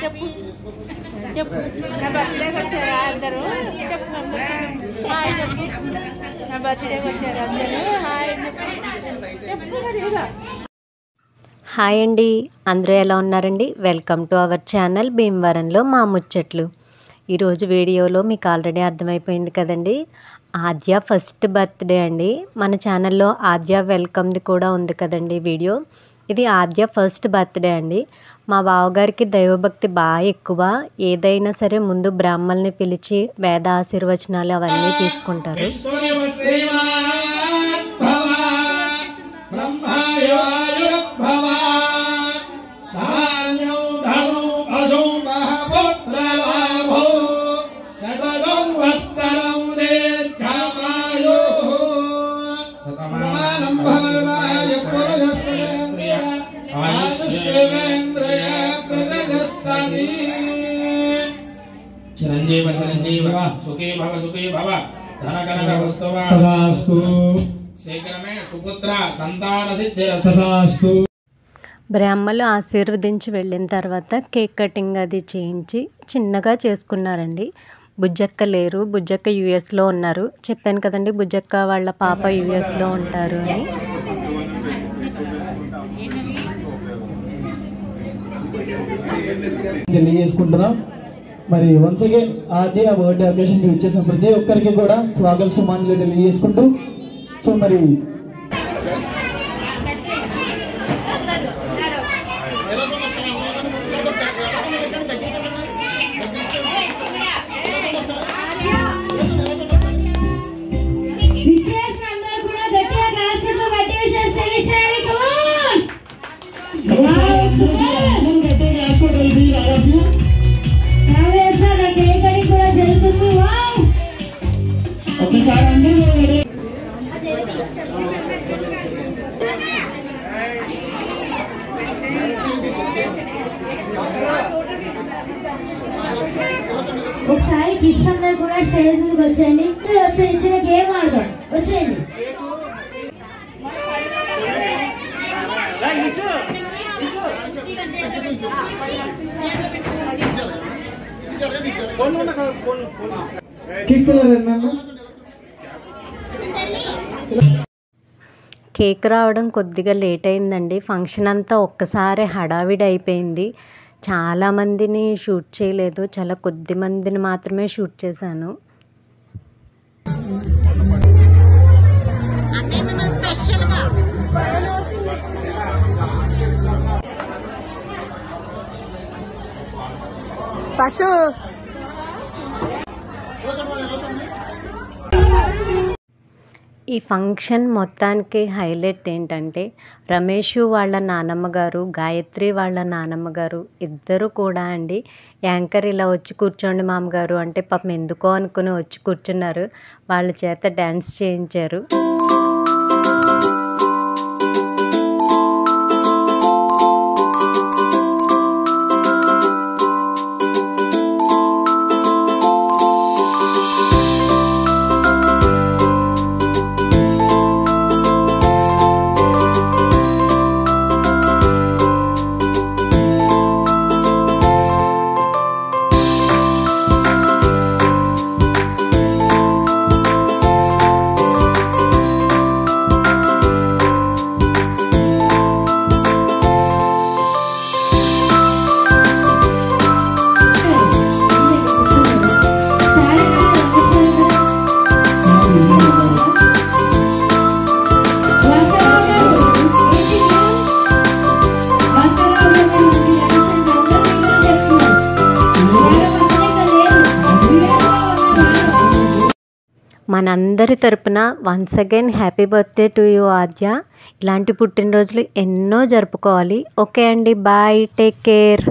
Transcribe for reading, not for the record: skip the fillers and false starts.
చెప్పు చెప్పు నా బర్త్డేకి వచ్చారా అందరూ? చెప్పు హాయ్ చెప్పు. నా బర్త్డేకి వచ్చారు అందరూ హాయ్ చెప్పు మరి ఇలా. హాయ్ అండి, అందరూ ఎలా ఉన్నారండి? వెల్కమ్ టు అవర్ ఛానల్ భీమవరంలో మా ముచ్చట్లు. ఈరోజు వీడియోలో మీకు ఆల్రెడీ అర్థమైపోయింది కదండి, ఆద్య ఫస్ట్ బర్త్డే అండి. మన ఛానల్లో ఆద్య వెల్కమ్ది కూడా ఉంది కదండి వీడియో. ఇది ఆద్య ఫస్ట్ బర్త్డే అండి. మా బావగారికి దైవభక్తి బాగా ఎక్కువ. ఏదైనా సరే ముందు బ్రాహ్మల్ని పిలిచి వేద ఆశీర్వచనాలు అవన్నీ తీసుకుంటారు. చిరంజీవ చిరంజీవ సుఖీ భవ ధన కనక వస్తువాస్తు శేఖరమే సుపుత్ర సంతాన సిద్ధిరస్తు. బ్రాహ్మలు ఆశీర్వదించి వెళ్ళిన తర్వాత కేక్ కటింగ్ అది చేయించి చిన్నగా చేసుకున్నారండి. బుజ్జక్క లేరు, బుజ్జక్క యుఎస్లో ఉన్నారు. చెప్పాను కదండి బుజ్జక్క వాళ్ళ పాప యుఎస్లో ఉంటారు అని. తెలియజేసుకుంటున్నాం. మరి వన్స్ అగైన్ ఆద్య బర్త్డే అకేషన్ ఇచ్చేసిన ప్రతి ఒక్కరికి కూడా స్వాగత సుమాన్లు తెలియజేసుకుంటూ, సో మరి ఒకసారి కిడ్స్ అందరు కూడా స్టేజ్ మీదకి వచ్చేయండి. వచ్చేయండి, చిన్న గేమ్ ఆడదాం. వచ్చేయండి. కేక్ రావడం కొద్దిగా లేట్ అయిందండి. ఫంక్షన్ అంతా ఒక్కసారి హడావిడి అయిపోయింది. చాలామందిని షూట్ చేయలేదు, చాలా కొద్ది మందిని మాత్రమే షూట్ చేశాను. ఈ ఫంక్షన్ మొత్తానికి హైలైట్ ఏంటంటే రమేష్ వాళ్ళ నానమ్మ గారు, గాయత్రి వాళ్ళ నానమ్మ గారు ఇద్దరు కూడా అండి. యాంకర్ ఇలా వచ్చి కూర్చోండి మామగారు అంటే పాపం ఎందుకో అనుకుని వచ్చి కూర్చున్నారు. వాళ్ళ చేత డ్యాన్స్ చేయించారు. మనందరి తరపున once again happy birthday to you Aadya. ఇలాంటి పుట్టినరోజులు ఎన్నో జరుపుకోవాలి. ఓకే అండి, బాయ్, టేక్ కేర్.